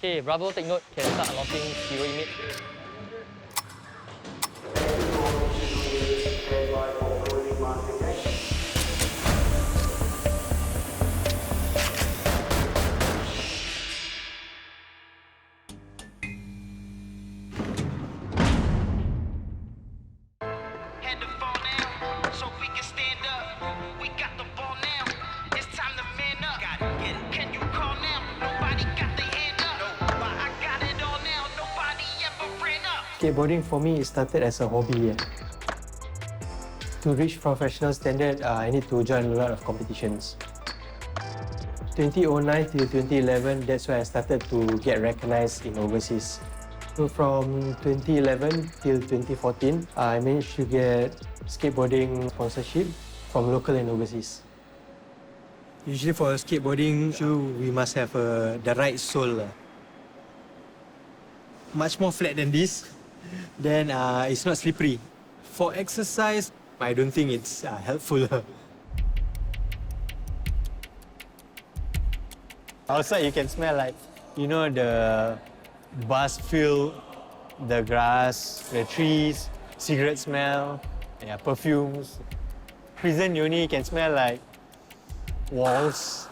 Okay, Bravo, take note. Can start unlocking 0 inmate. Skateboarding for me, it started as a hobby. To reach professional standard, I need to join a lot of competitions. 2009 till 2011, that's where I started to get recognized in overseas. So from 2011 till 2014, I managed to get skateboarding sponsorship from local and overseas. Usually for a skateboarding shoe, we must have the right sole. Much more flat than this. Then it's not slippery. For exercise, I don't think it's helpful. Outside, you can smell like, the bus field, the grass, the trees, cigarette smell, perfumes. Prison, you only can smell like walls.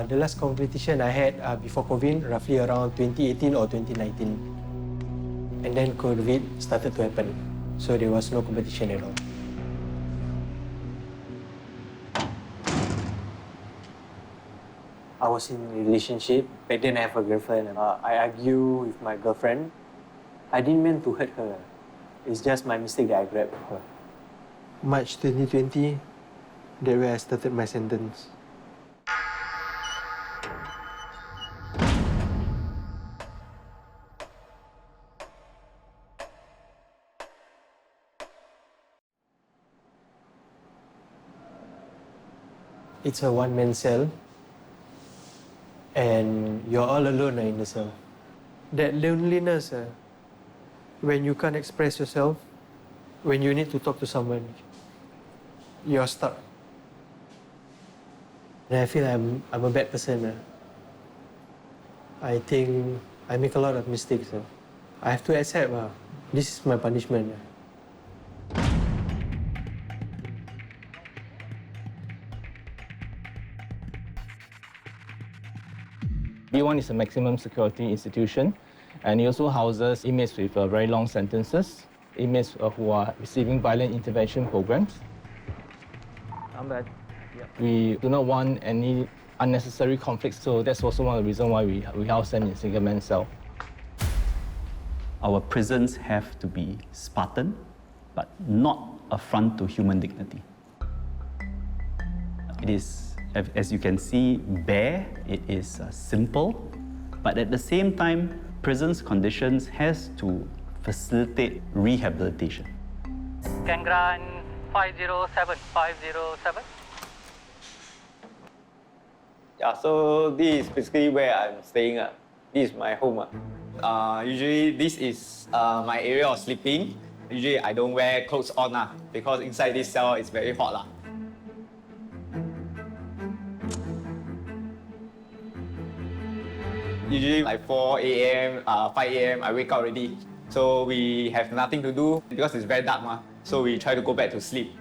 The last competition I had before COVID, roughly around 2018 or 2019. And then COVID started to happen, so there was no competition at all. I was in a relationship, back then I have a girlfriend. I argue with my girlfriend. I didn't mean to hurt her. It's just my mistake that I grabbed her. March 2020, that's where I started my sentence. It's a one-man cell, and you're all alone in the cell. That loneliness, when you can't express yourself, when you need to talk to someone, you're stuck. And I feel I'm a bad person. I think I make a lot of mistakes. I have to accept this is my punishment. B1 is a maximum security institution, and it also houses inmates with very long sentences, inmates who are receiving violent intervention programs. We do not want any unnecessary conflicts, so that's also one of the reasons why we house them in single-man cell. Our prisons have to be Spartan, but not affront to human dignity. It is, as you can see, bare, it is simple, but at the same time, prison's conditions has to facilitate rehabilitation. Can grant 507. Yeah, so this is basically where I'm staying. This is my home. Usually this is my area of sleeping. Usually I don't wear clothes on because inside this cell it's very hot. Usually like 4 a.m., 5 a.m. I wake up already. So we have nothing to do because it's very dark. So we try to go back to sleep.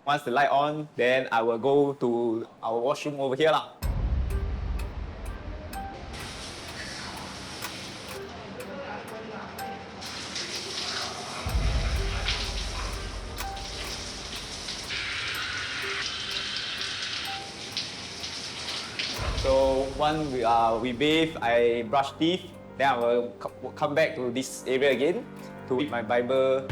Once the light on, then I will go to our washroom over here. So once we bathe, I brush teeth, then I will come back to this area again to read my Bible.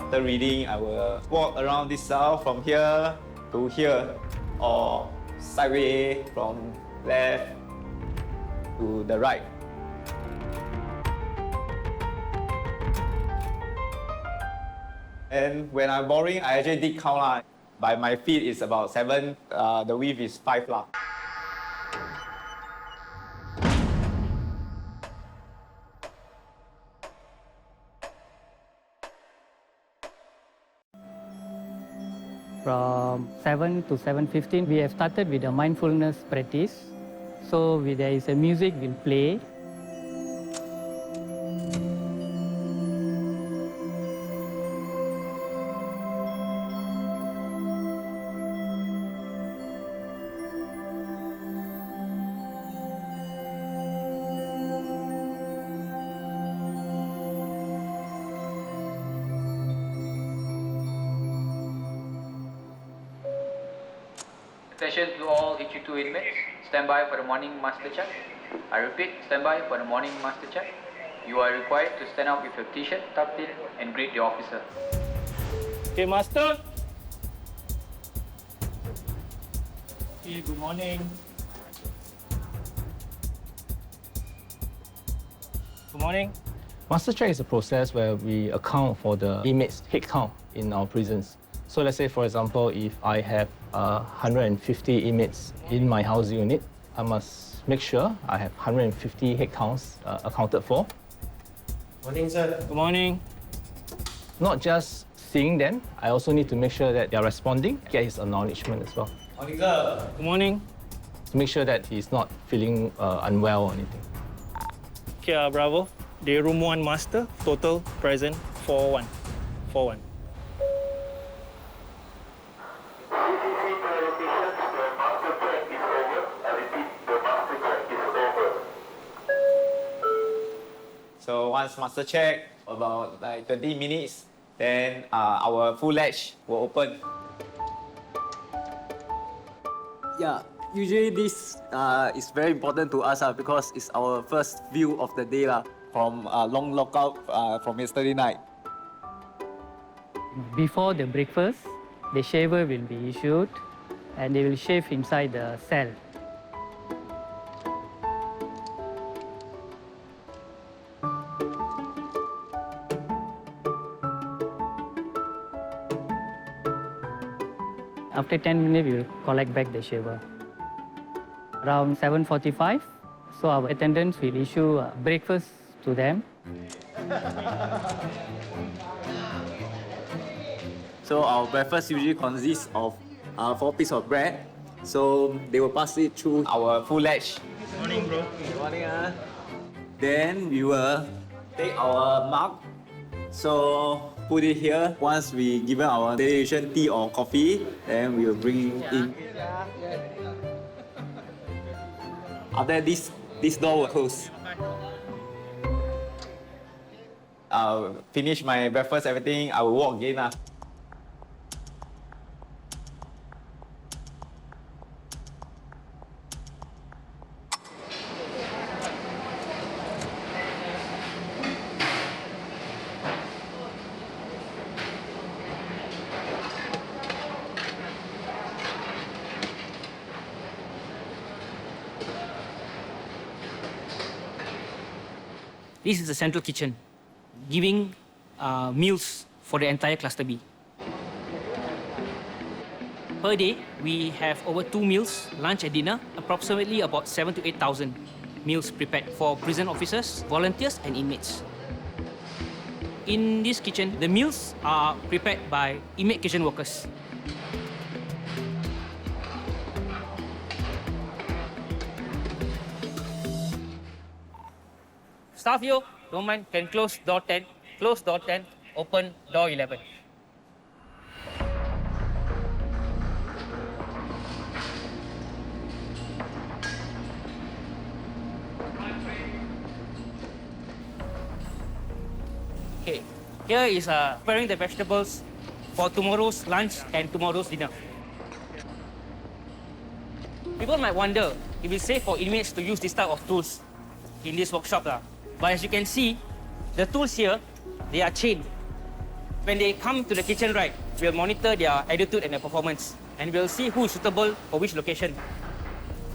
After reading, I will walk around this cell from here to here, or sideways from left to the right. And when I'm boring, I actually did count lah. By my feet, it's about 7. The width is 5 lah. From 7 to 7:15, we have started with a mindfulness practice. So there is a music will play. Attention to all HU2 inmates. Stand by for the morning master check. I repeat, stand by for the morning master check. You are required to stand up with your t-shirt tucked in and greet the officer. Okay, master. Okay, good morning. Good morning. Master check is a process where we account for the inmates' head count in our prisons. So let's say, for example, if I have 150 inmates in my house unit, I must make sure I have 150 head counts accounted for. Morning, sir. Good morning. Not just seeing them, I also need to make sure that they are responding, get his acknowledgement as well. Morning, sir. Good morning. To make sure that he's not feeling unwell or anything. Okay, Bravo. Day room 1 master, total present 4-1. 4-1. So once master check, about like 20 minutes, then our full ledge will open. Yeah, usually this is very important to us because it's our first view of the day From long lockout from yesterday night. Before the breakfast, the shaver will be issued and they will shave inside the cell. After 10 minutes, we will collect back the shaver. Around 7:45, so our attendants will issue breakfast to them. So our breakfast usually consists of 4 pieces of bread. So they will pass it through Our full ledge. Morning, bro. Good morning. Then we will take our mug. So put it here. Once we given our delegation tea or coffee, then we will bring in. After this door will close. I'll finish my breakfast, everything, I will walk again. This is the central kitchen, giving meals for the entire cluster B. Per day, we have over 2 meals, lunch and dinner, approximately about 7,000 to 8,000 meals prepared for prison officers, volunteers and inmates. In this kitchen, the meals are prepared by inmate kitchen workers. Staff here, don't mind, can close door 10, close door 10, open door 11. Okay, here is preparing the vegetables for tomorrow's lunch and tomorrow's dinner. People might wonder if it's safe for inmates to use this type of tools in this workshop. But as you can see, the tools here, they are chained. When they come to the kitchen, right, we'll monitor their attitude and their performance, and we'll see who is suitable for which location.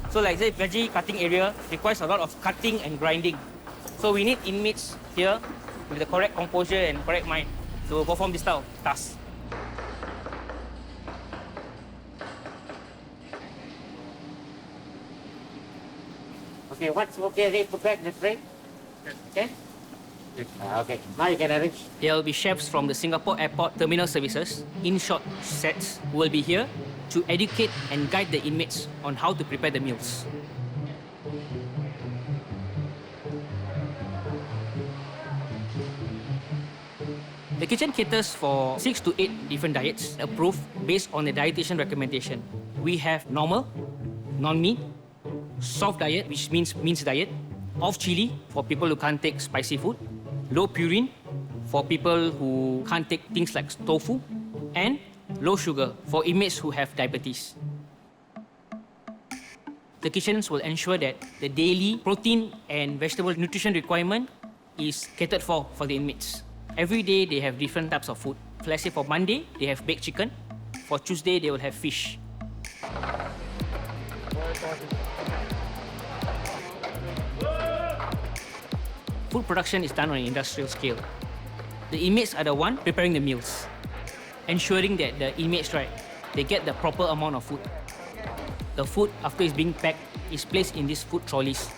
So like say, veggie cutting area requires a lot of cutting and grinding. So we need inmates here with the correct composure and correct mind. to perform this type of task. Okay, what's okay? Ready to back the frame? Okay? Okay, now you can arrange. There will be chefs from the Singapore Airport Terminal Services in short sets who will be here to educate and guide the inmates on how to prepare the meals. The kitchen caters for 6 to 8 different diets approved based on the dietitian recommendation. We have normal, non-meat, soft diet, which means minced diet, off chili for people who can't take spicy food, low purine for people who can't take things like tofu, and low sugar for inmates who have diabetes. The kitchens will ensure that the daily protein and vegetable nutrition requirement is catered for the inmates. Every day they have different types of food. Let's say for Monday, they have baked chicken. For Tuesday, they will have fish. Food production is done on an industrial scale. The inmates are the one preparing the meals, ensuring that the inmates, they get the proper amount of food. The food, after it's being packed, is placed in these food trolleys.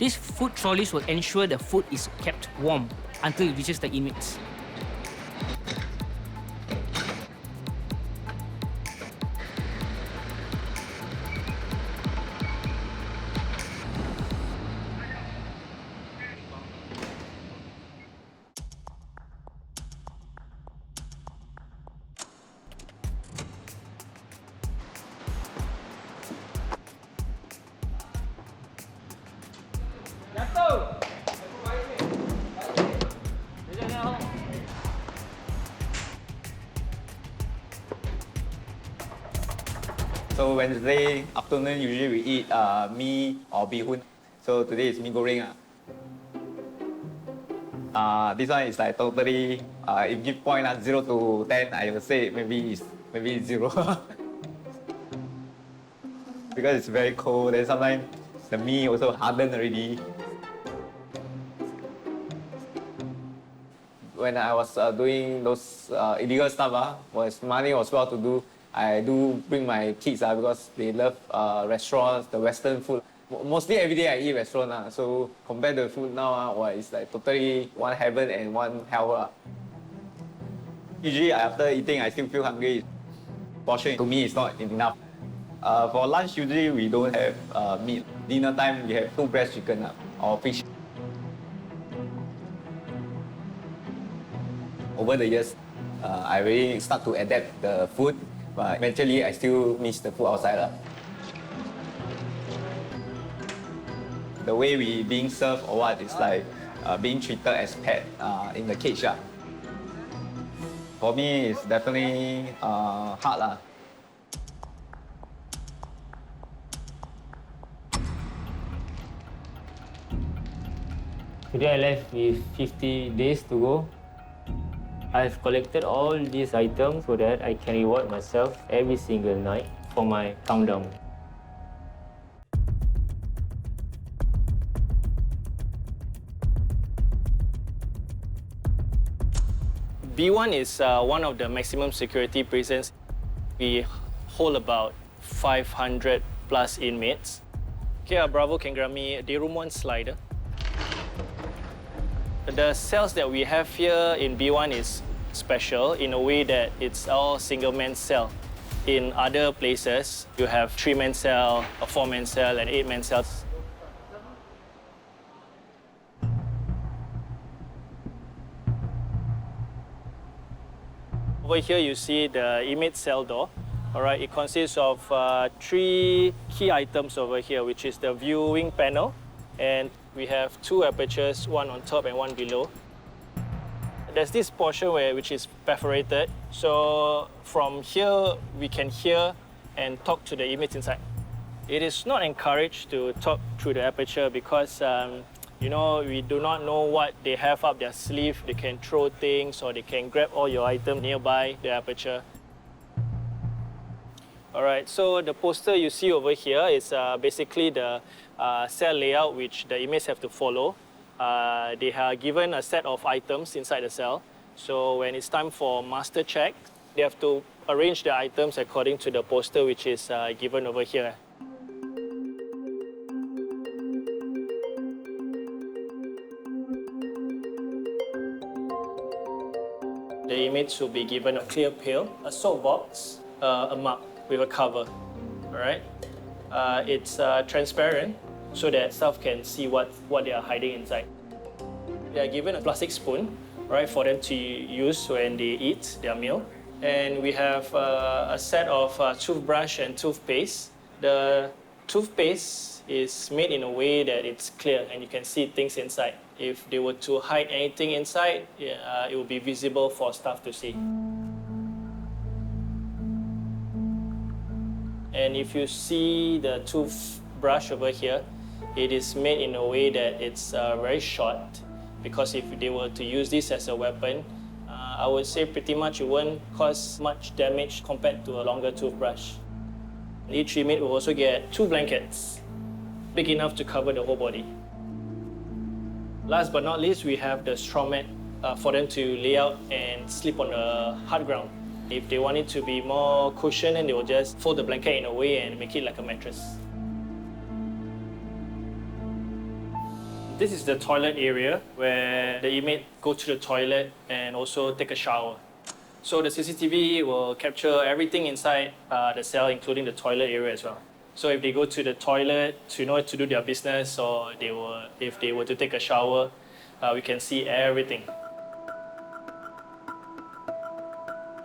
These food trolleys will ensure the food is kept warm until it reaches the inmates. So Wednesday afternoon, usually we eat mee or bihun. So today is mee goreng. This one is like totally, if give point 0 to 10, I would say maybe 0. Because it's very cold, and sometimes the mee also hardened already. When I was doing those illegal stuff, was money was well to do, I do bring my kids because they love restaurants, the Western food. Mostly every day I eat restaurant. So compared to the food now, it's like totally one heaven and one hell. Usually after eating, I still feel hungry. Portion to me is not enough. For lunch, usually we don't have meat. Dinner time, we have 2 breast chicken or fish. Over the years, I really start to adapt the food, but eventually I still miss the food outside. The way we being served or what is like being treated as pet in the cage. For me, it's definitely hard. Today I left with 50 days to go. I've collected all these items so that I can reward myself every single night for my countdown. B1 is one of the maximum security prisons. We hold about 500 plus inmates. Okay, Bravo can grab me the room 1 slider. The cells that we have here in B1 is special in a way that it's all single-man cell. In other places, you have 3-man cell, a 4-man cell, and 8-man cells. Over here, you see the inmate cell door. All right, it consists of 3 key items over here, which is the viewing panel, and we have 2 apertures, one on top and one below. There's this portion which is perforated, so from here we can hear and talk to the inmates inside. It is not encouraged to talk through the aperture because we do not know what they have up their sleeve. They can throw things or they can grab all your items nearby the aperture. All right, so the poster you see over here is basically the cell layout which the inmates have to follow. They are given a set of items inside the cell. So when it's time for master check, they have to arrange the items according to the poster which is given over here. The inmates will be given a clear pail, a soap box, a mug with a cover. All right. It's transparent so that staff can see what they are hiding inside. They are given a plastic spoon, right, for them to use when they eat their meal. And we have a set of toothbrush and toothpaste. The toothpaste is made in a way that it's clear and you can see things inside. If they were to hide anything inside, it will be visible for staff to see. And if you see the toothbrush over here, it is made in a way that it's very short, because if they were to use this as a weapon, I would say pretty much it won't cause much damage compared to a longer toothbrush. Each inmate will also get 2 blankets, big enough to cover the whole body. Last but not least, we have the straw mat for them to lay out and sleep on the hard ground. If they want it to be more cushioned, then they will just fold the blanket in a way and make it like a mattress. This is the toilet area where the inmate go to the toilet and also take a shower. So the CCTV will capture everything inside the cell, including the toilet area as well. So if they go to the toilet to do their business, or if they were to take a shower, we can see everything.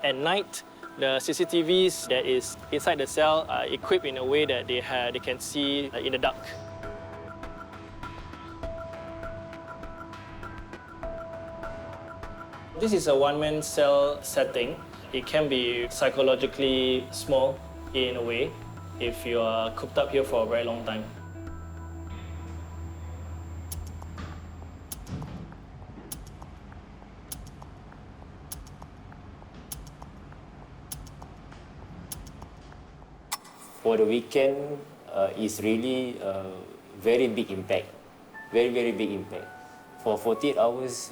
At night, the CCTVs that is inside the cell are equipped in a way that they can see in the dark. This is a one-man cell setting. It can be psychologically small in a way if you are cooped up here for a very long time. For the weekend, is really very big impact, very big impact. For 48 hours,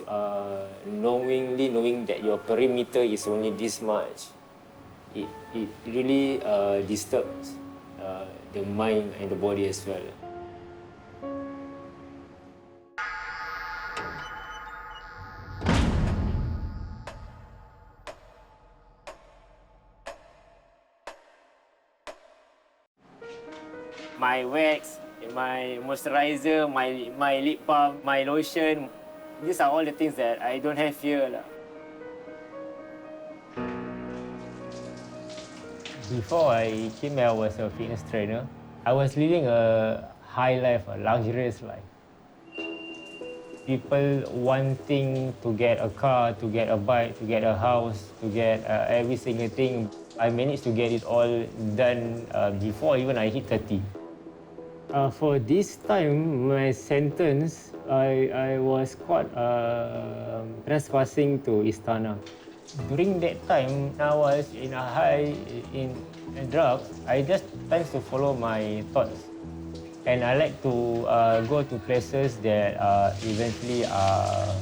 knowing that your perimeter is only this much, it really disturbs the mind and the body as well. My wax, my moisturizer, my lip balm, my lotion, these are all the things that I don't have here. Before I came here, I was a fitness trainer. I was living a high life, a luxurious life. People wanting to get a car, to get a bike, to get a house, to get every single thing. I managed to get it all done before even I hit 30. For this time, my sentence, I was caught trespassing to Istana. During that time, I was in a high in drugs. I just tend to follow my thoughts, and I like to go to places that eventually are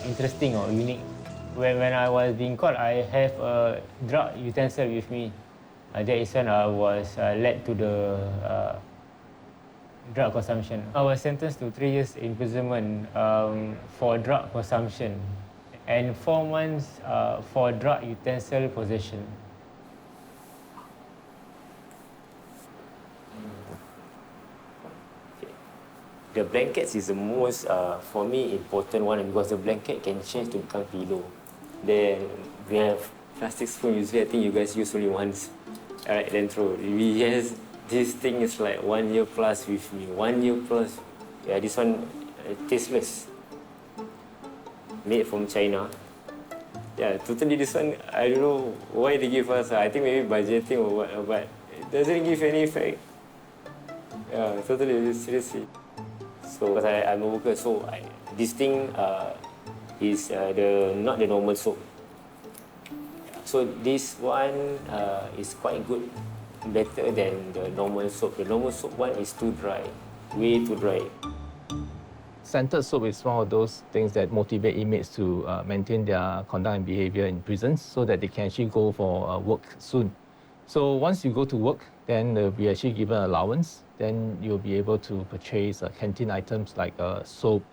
interesting or unique. When I was being caught, I have a drug utensil with me. That is when I was led to the drug consumption. I was sentenced to 3 years imprisonment for drug consumption and 4 months for drug utensil possession. The blankets is the most, for me, important one because the blanket can change to become pillow. Then we have plastic spoon. Usually, I think you guys use only once. All right, then throw. This thing is like 1 year plus with me. 1 year plus. Yeah, this one tasteless. Made from China. Yeah, totally this one, I don't know why they give us. I think maybe budgeting or what, but it doesn't give any effect. Yeah, totally, seriously. So, because I'm a worker, so this thing is not the normal soap. So this one is quite good, better than the normal soap. The normal soap one is too dry, way too dry. Scented soap is one of those things that motivate inmates to maintain their conduct and behavior in prisons so that they can actually go for work soon. So once you go to work, then they'll be actually given allowance. Then you'll be able to purchase canteen items like soap.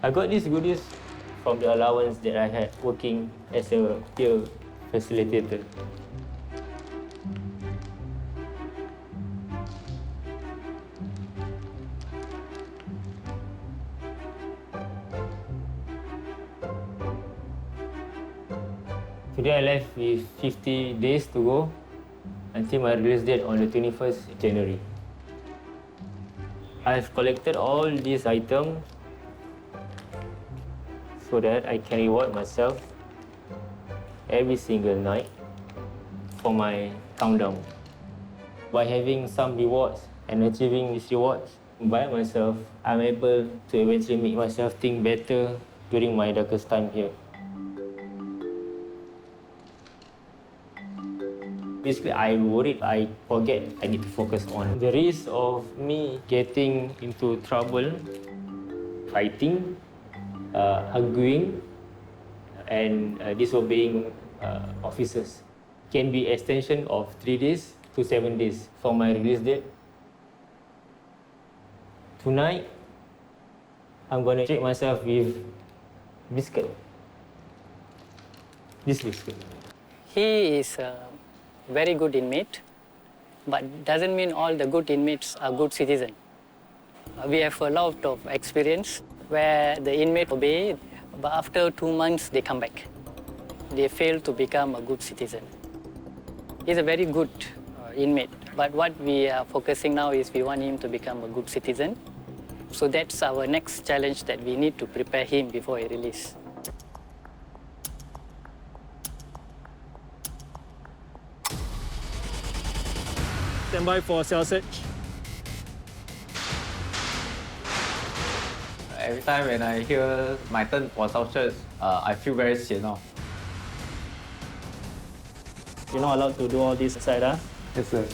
I got these goodies from the allowance that I had working as a peer facilitator. Today I left with 50 days to go until my release date on the 21st January. I've collected all these items so that I can reward myself every single night for my countdown. By having some rewards and achieving these rewards by myself, I'm able to eventually make myself think better during my darkest time here. Basically, I worried I forget I need to focus on the risk of me getting into trouble, fighting, arguing, and disobeying officers. Can be extension of 3 days to 7 days from my release date. Tonight, I'm going to treat myself with biscuit. This biscuit. He is a very good inmate, but doesn't mean all the good inmates are good citizens. We have a lot of experience where the inmate obey, but after 2 months they come back. They fail to become a good citizen. He's a very good inmate, but what we are focusing now is we want him to become a good citizen. So that's our next challenge that we need to prepare him before he release. Stand by for cell search. Every time when I hear my turn for cell search, I feel very sian. You're not allowed to do all this inside, huh? Yes, sir.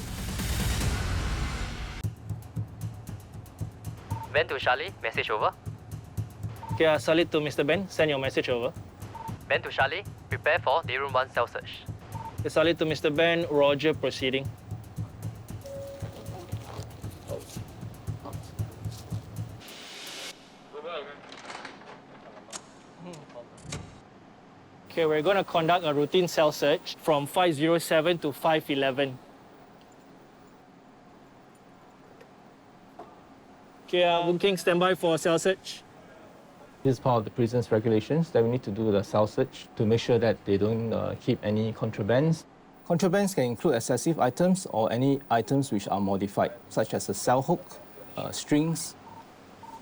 Ben to Charlie, message over. Okay, Salid to Mr. Ben, send your message over. Ben to Charlie, prepare for day room 1 cell search. Okay, Salid to Mr. Ben, Roger proceeding. Okay, we're going to conduct a routine cell search from 507 to 511. Okay, Boon Keng, stand by for cell search. This is part of the prison's regulations that we need to do the cell search to make sure that they don't keep any contrabands. Contrabands can include excessive items or any items which are modified, such as a cell hook, strings.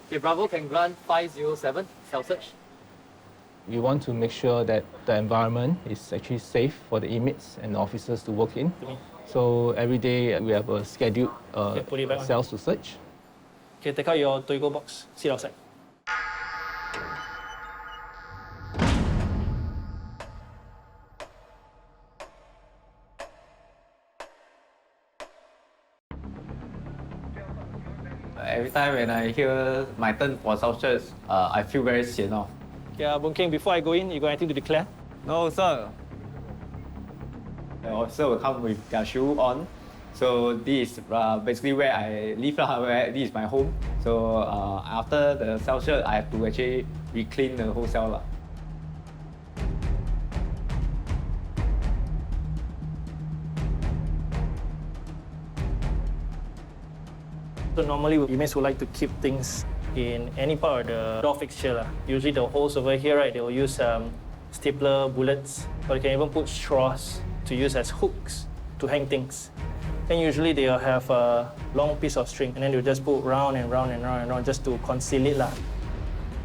Okay, Bravo can grant 507 cell search. We want to make sure that the environment is actually safe for the inmates and the officers to work in. So every day we have a scheduled put it back on. cells to search. Okay, take out your Toigo box. Sit outside. Every time when I hear my turn for cell search, I feel very sian. Okay, Boon Keng, before I go in, you got anything to declare? No, sir. The officer will come with their shoe on. So this is basically where I live, where this is my home. So after the cell search, I have to actually re-clean the whole cell. So normally inmates would like to keep things in any part of the door fixture. Usually the holes over here, right, they will use stapler bullets, or they can even put straws to use as hooks to hang things. And usually they'll have a long piece of string and then they'll just put round and round and round and round just to conceal it.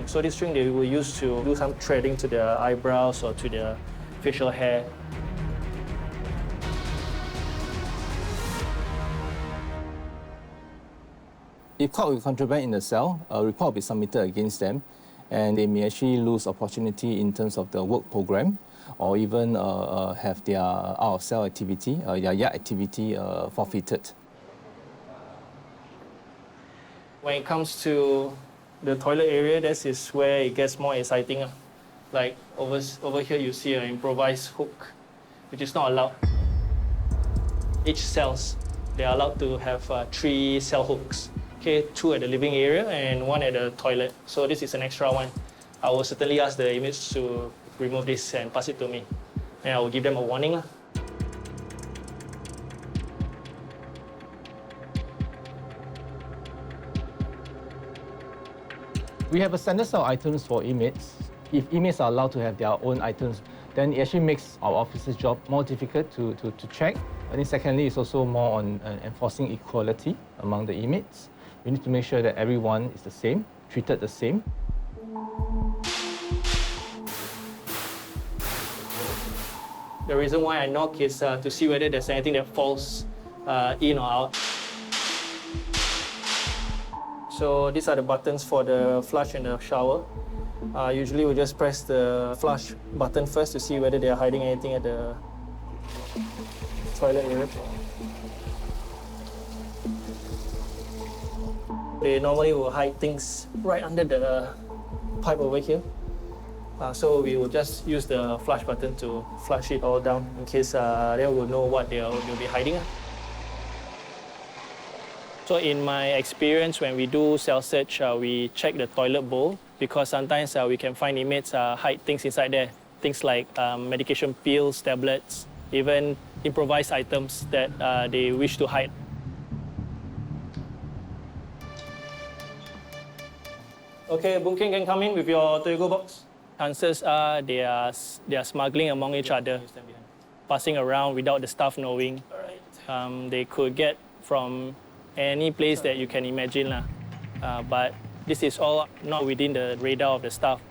So this string they will use to do some threading to their eyebrows or to their facial hair. If caught with contraband in the cell, a report will be submitted against them, and they may actually lose opportunity in terms of the work program, or even have their out-of-cell activity, their yard activity forfeited. When it comes to the toilet area, this is where it gets more exciting. Like over here, you see an improvised hook, which is not allowed. Each cells, they are allowed to have 3 cell hooks. Okay, 2 at the living area and 1 at the toilet. So this is an extra one. I will certainly ask the inmates to remove this and pass it to me. And I will give them a warning. We have a standard set of items for inmates. If inmates are allowed to have their own items, then it actually makes our officers' job more difficult to check. And then secondly, it's also more on enforcing equality among the inmates. We need to make sure that everyone is the same, treated the same. The reason why I knock is to see whether there's anything that falls in or out. So these are the buttons for the flush and the shower. Usually we just press the flush button first to see whether they are hiding anything at the toilet area. They normally will hide things right under the pipe over here. So we will just use the flush button to flush it all down in case they will know what they'll be hiding. So in my experience, when we do cell search, we check the toilet bowl because sometimes we can find inmates hide things inside there. Things like medication pills, tablets, even improvised items that they wish to hide. Okay, Boon Keng can come in with your to-go box. Chances are they are smuggling among each other, passing around without the staff knowing. They could get from any place that you can imagine. But this is all not within the radar of the staff.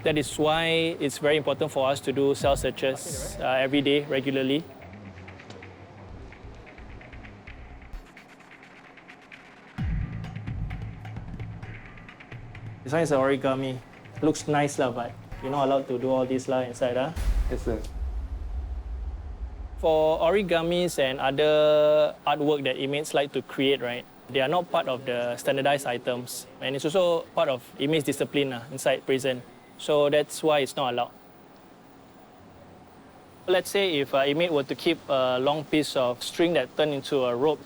That is why it's very important for us to do cell searches every day, regularly. This one is an origami. Looks nice, but you're not allowed to do all this inside. Yes, sir. For origamis and other artwork that inmates like to create, right, they are not part of the standardized items. And it's also part of inmates' discipline inside prison. So that's why it's not allowed. Let's say if an inmate were to keep a long piece of string that turned into a rope,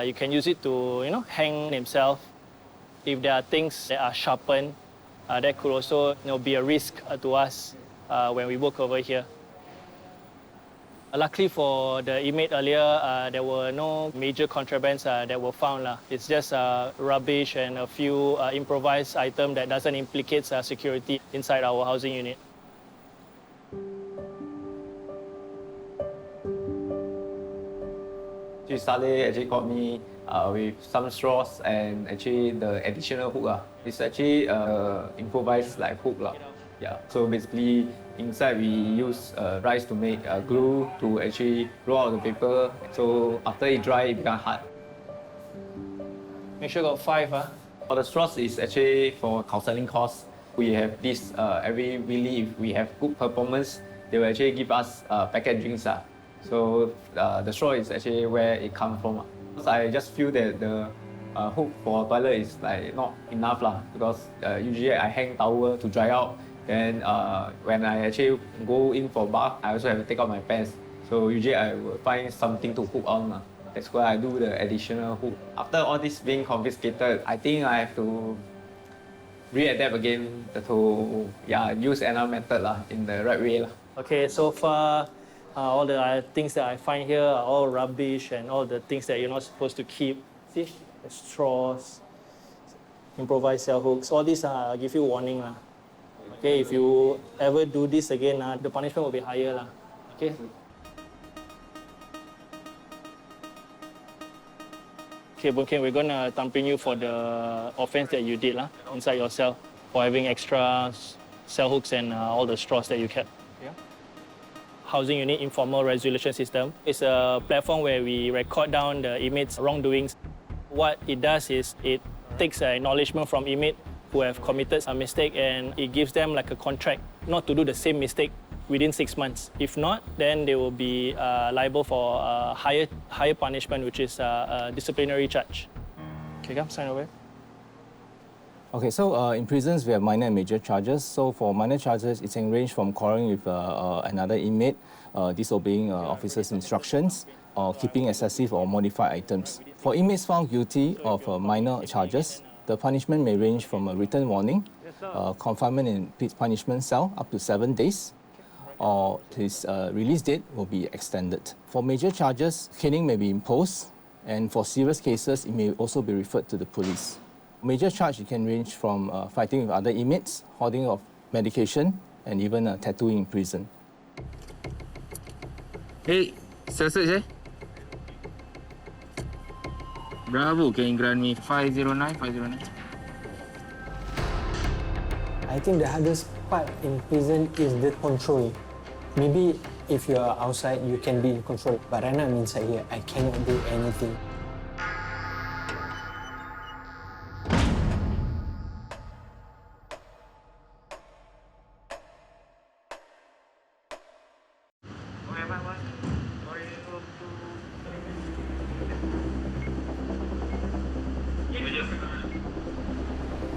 you can use it to, hang himself. If there are things that are sharpened, that could also be a risk to us when we work over here. Luckily for the inmate earlier, there were no major contrabands that were found. It's just rubbish and a few improvised items that doesn't implicate security inside our housing unit. Saleh actually caught me with some straws and actually the additional hook. It's actually improvised hook. Yeah. So basically inside we use rice to make glue to actually roll out the paper. So after it dry, it becomes hard. Make sure you got 5. For the straws is actually for counseling course. We have this every weekly. If we have good performance, they will actually give us packet drinks. So the straw is actually where it comes from. I just feel that the hook for toilet is not enough because usually I hang towel to dry out. Then when I actually go in for bath, I also have to take out my pants. So usually I will find something to hook on. That's why I do the additional hook. After all this being confiscated, I think I have to readapt again to use another method in the right way. Okay, so far all the things that I find here are all rubbish and all the things that you're not supposed to keep. See, the straws, improvised cell hooks, all these I'll give you warning. Okay, if you ever do this again, the punishment will be higher. Okay. Okay, Boon Keng, we're gonna thumbprint you for the offense that you did inside your cell for having extra cell hooks and all the straws that you kept. Yeah. housing unit informal resolution system. It's a platform where we record down the inmates' wrongdoings. What it does is it takes an acknowledgement from inmate who have committed a mistake, and it gives them like a contract not to do the same mistake within 6 months. If not, then they will be liable for higher punishment, which is a disciplinary charge. Okay, come sign away. Okay, so in prisons, we have minor and major charges. So for minor charges, it can range from quarreling with another inmate, disobeying officers' instructions, or keeping excessive or modified items. For inmates found guilty of minor charges, the punishment may range from a written warning, confinement in punishment cell up to 7 days, or his release date will be extended. For major charges, caning may be imposed, and for serious cases, it may also be referred to the police. Major charge it can range from fighting with other inmates, hoarding of medication, and even tattooing in prison. Hey, cell search eh? Bravo, can you grant me 509, 509? I think the hardest part in prison is the control. Maybe if you are outside, you can be in control. But right now I'm inside here, I cannot do anything.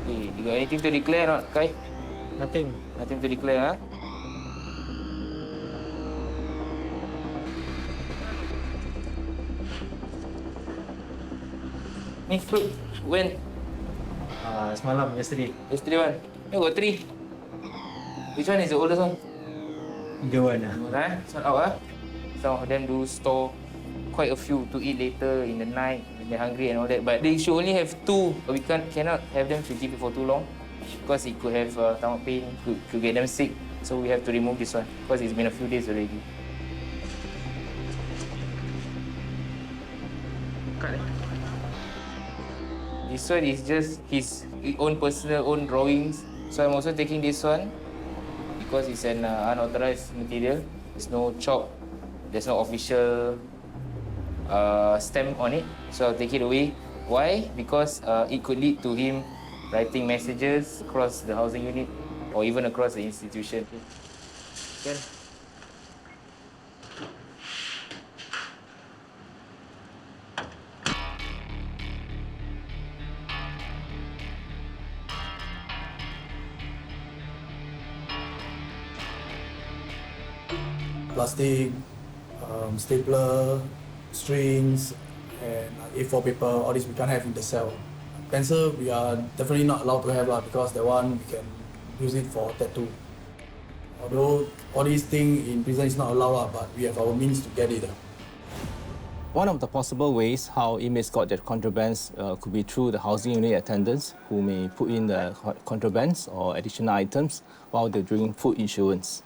Hey, you got anything to declare or not, Khai? Nothing. Nothing to declare, huh? Ni fruit, when? Semalam, yesterday. Yesterday one. You got 3. Which one is the oldest one? The one. It's not out, huh? Some of them do store quite a few to eat later in the night when they're hungry and all that. But they should only have 2. We cannot have them to keep it for too long because it could have stomach pain, could get them sick. So we have to remove this one because it's been a few days already. This one is just his own personal own drawings. So I'm also taking this one because it's an unauthorized material. There's no chalk, there's no official stamp on it. So I'll take it away. Why? Because it could lead to him writing messages across the housing unit or even across the institution. Okay. Plastic, stapler, strings, and A4 paper, all this we can't have in the cell. Pencil, we are definitely not allowed to have because that one we can use it for tattoo. Although all these things in prison is not allowed, but we have our means to get it. One of the possible ways how inmates got their contrabands could be through the housing unit attendants who may put in the contrabands or additional items while they're doing food issuance.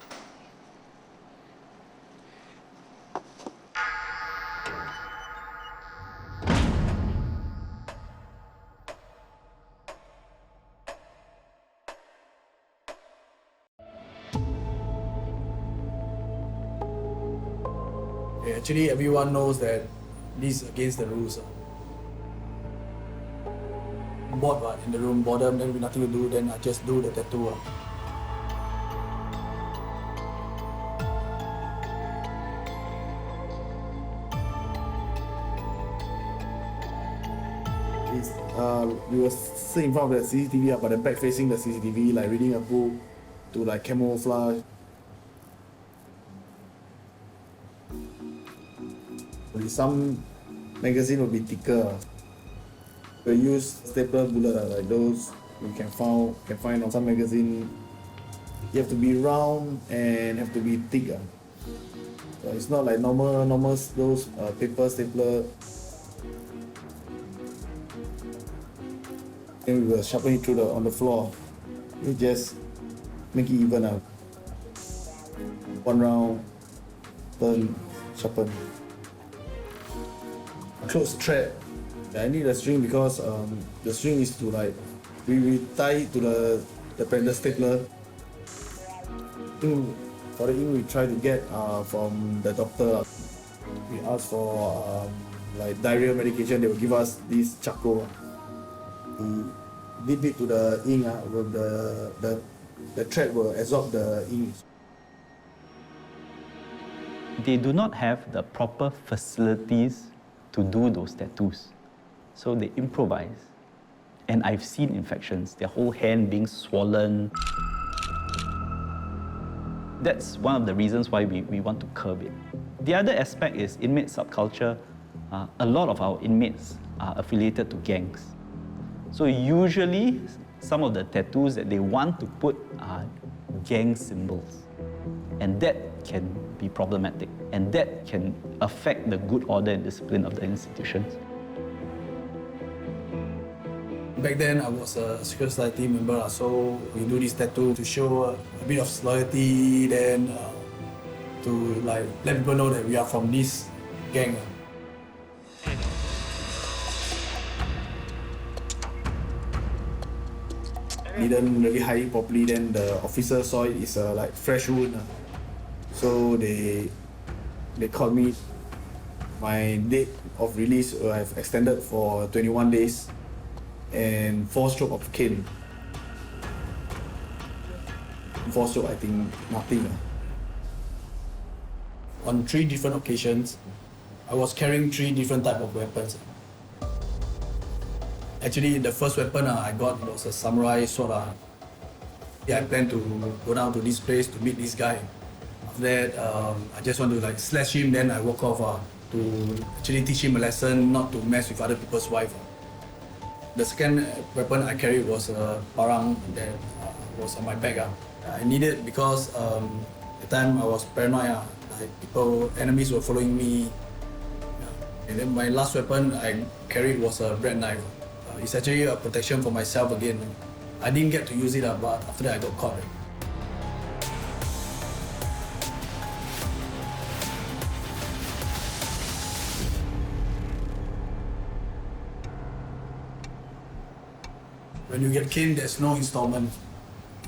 Actually, everyone knows that this is against the rules. Bored in the room, boredom, then with nothing to do, then I just do the tattoo. We were sitting in front of the CCTV, but then back facing the CCTV, like reading a book to like camouflage. Some magazine will be thicker. We use stapler bullet like those you can find on some magazine. You have to be round and have to be thick. It's not like normal those paper stapler. Then we will sharpen it through on the floor. You just make it even out. One round, turn, sharpen. Close thread. I need a string because the string is to like we tie it to the stapler. For the ink, we try to get from the doctor. We ask for like diarrhea medication. They will give us this charcoal. We dip it to the ink. With the thread will absorb the ink. They do not have the proper facilities to do those tattoos. So they improvise. And I've seen infections, their whole hand being swollen. That's one of the reasons why we want to curb it. The other aspect is inmate subculture. A lot of our inmates are affiliated to gangs. So usually, some of the tattoos that they want to put are gang symbols. And that can be problematic. And that can affect the good order and discipline of the institutions. Back then, I was a secret society member, so we do this tattoo to show a bit of loyalty, then to like let people know that we are from this gang. Didn't really hide it properly, then the officer saw it is a like fresh wound. So they called me. My date of release have extended for 21 days and 4 strokes of cane. 4 strokes, I think nothing. On 3 different occasions, I was carrying 3 different types of weapons. Actually, the first weapon I got was a samurai sword. I planned to go down to this place to meet this guy. After that, I just want to like slash him, then I walk off to actually teach him a lesson not to mess with other people's wife. The second weapon I carried was a parang that was on my back. I needed it because at the time I was paranoid. Like enemies were following me. And then my last weapon I carried was a bread knife. It's actually a protection for myself again. I didn't get to use it, but after that I got caught. When you get caned, there's no installment.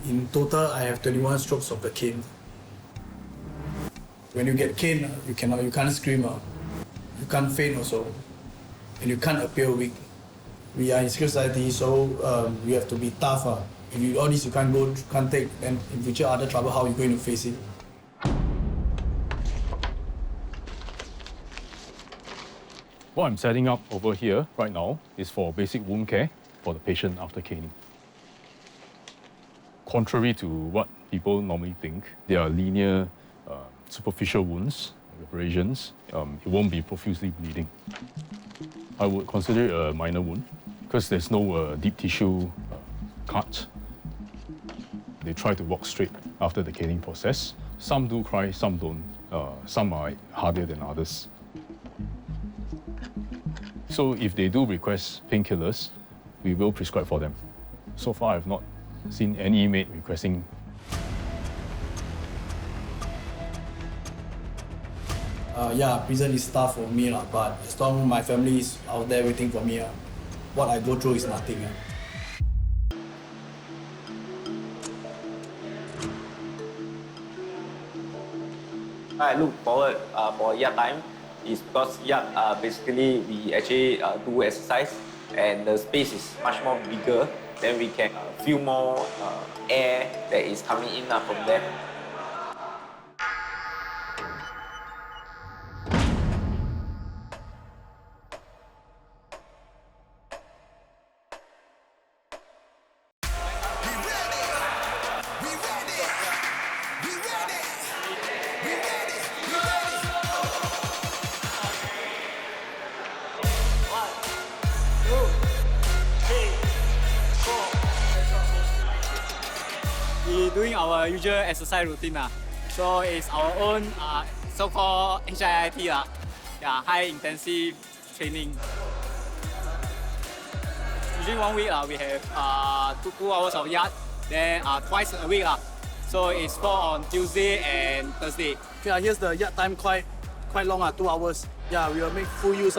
In total, I have 21 strokes of the cane. When you get caned, you can't scream, you can't faint also, and you can't appear weak. We are in secret society, so we have to be tough. If all this you can't take, then in future other trouble, how are you going to face it? What I'm setting up over here right now is for basic wound care for the patient after caning. Contrary to what people normally think, they are linear, superficial wounds, abrasions. It won't be profusely bleeding. I would consider it a minor wound because there's no deep tissue cut. They try to walk straight after the caning process. Some do cry, some don't. Some are harder than others. So if they do request painkillers, we will prescribe for them. So far, I've not seen any inmate requesting. Prison is tough for me, but as long as my family is out there waiting for me, what I go through is nothing. I look forward for yard time is because yard basically we actually do exercise and the space is much more bigger. Then we can feel more air that is coming in from there. We're doing our usual exercise routine. So it's our own so-called HIIT, high intensive training. Usually 1 week we have 2 hours of yard, then twice a week. So it's 4 on Tuesday and Thursday. Okay, here's the yard time quite long, 2 hours. Yeah, we will make full use.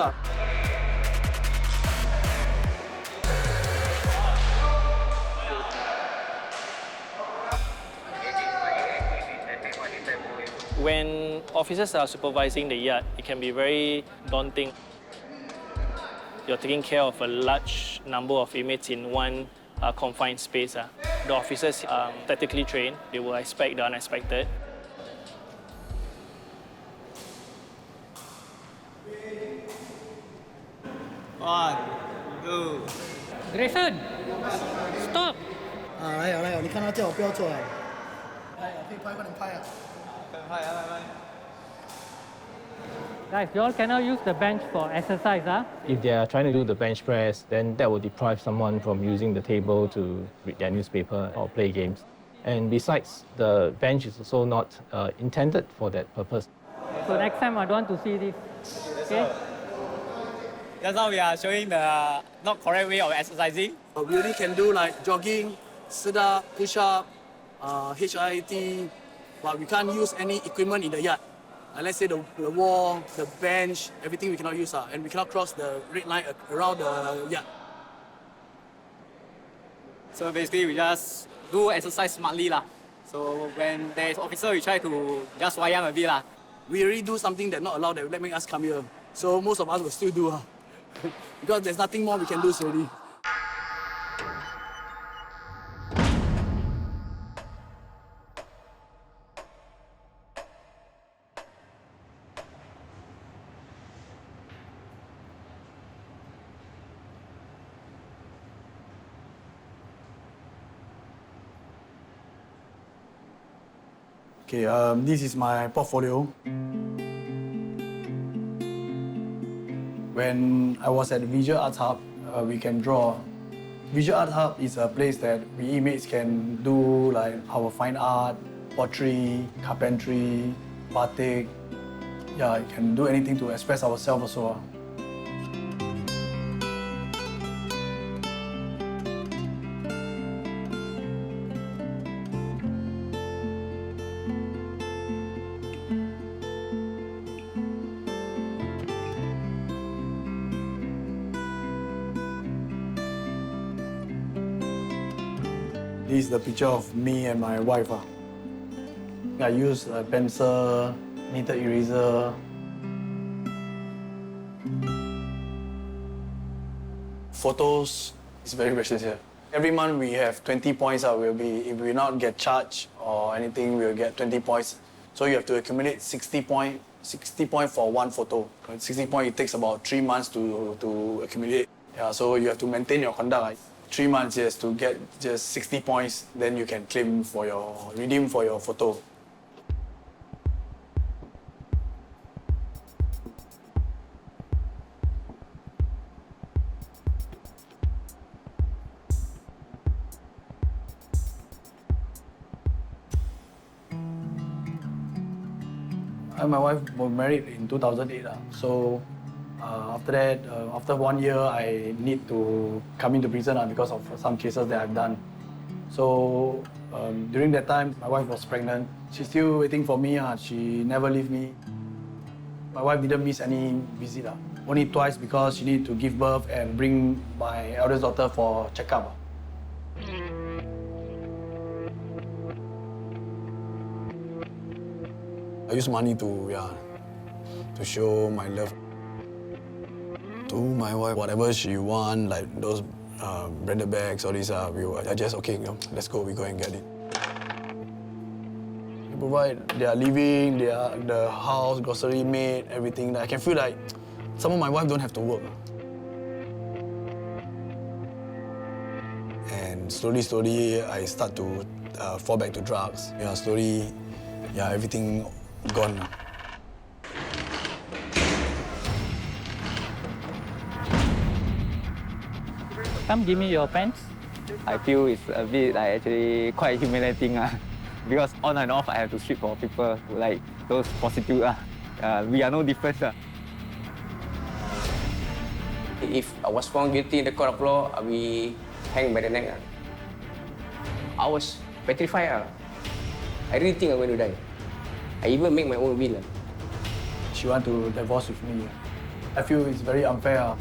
When officers are supervising the yard, it can be very daunting. You're taking care of a large number of inmates in one confined space. The officers are tactically trained. They will expect the unexpected. One, two. Graceson, stop. 来，你看他叫我不要做啊。可以拍，快点拍啊。 Guys, you all cannot use the bench for exercise, huh? If they are trying to do the bench press, then that will deprive someone from using the table to read their newspaper or play games. And besides, the bench is also not intended for that purpose. So next time I don't want to see this. Okay? Just now we are showing the not correct way of exercising. We only can do like jogging, sit up, push up, HIIT, but we can't use any equipment in the yard. Let's say the wall, the bench, everything we cannot use, and we cannot cross the red line around the yard. So basically we just do exercise smartly lah. So when there is officer, we try to just wayang a bit lah. We already do something that not allowed that let make us come here. So most of us will still do because there's nothing more we can do already. Okay, this is my portfolio. When I was at the Visual Arts Hub, we can draw. Visual Arts Hub is a place that we inmates can do like our fine art, pottery, carpentry, batik. Yeah, you can do anything to express ourselves also. This is the picture of me and my wife. I use a pencil, knitted eraser. Photos is very precious here. Every month we have 20 points. If we not get charged or anything, we'll get 20 points. So you have to accumulate 60 points for one photo. 60 points, it takes about 3 months to accumulate. Yeah, so you have to maintain your conduct. 3 months, yes, to get just 60 points, then you can redeem for your photo. I and my wife were married in 2008. So after that, after 1 year, I need to come into prison because of some cases that I've done. So during that time, my wife was pregnant. She's still waiting for me. She never leave me. My wife didn't miss any visit. Only twice because she needed to give birth and bring my eldest daughter for checkup. I use money to show my love to my wife. Whatever she want, like those branded bags, all these, I just okay, let's go. We go and get it. They provide their living, the house, grocery maid, everything. I can feel like some of my wife don't have to work. And slowly, I start to fall back to drugs. Slowly, everything gone. Come give me your pants. I feel it's a bit actually quite humiliating because on and off I have to strip for people like those prostitutes. We are no different. If I was found guilty in the court of law, I'll be hanged by the neck. I was petrified. I really think I'm going to die. I even make my own will. She wants to divorce with me. I feel it's very unfair.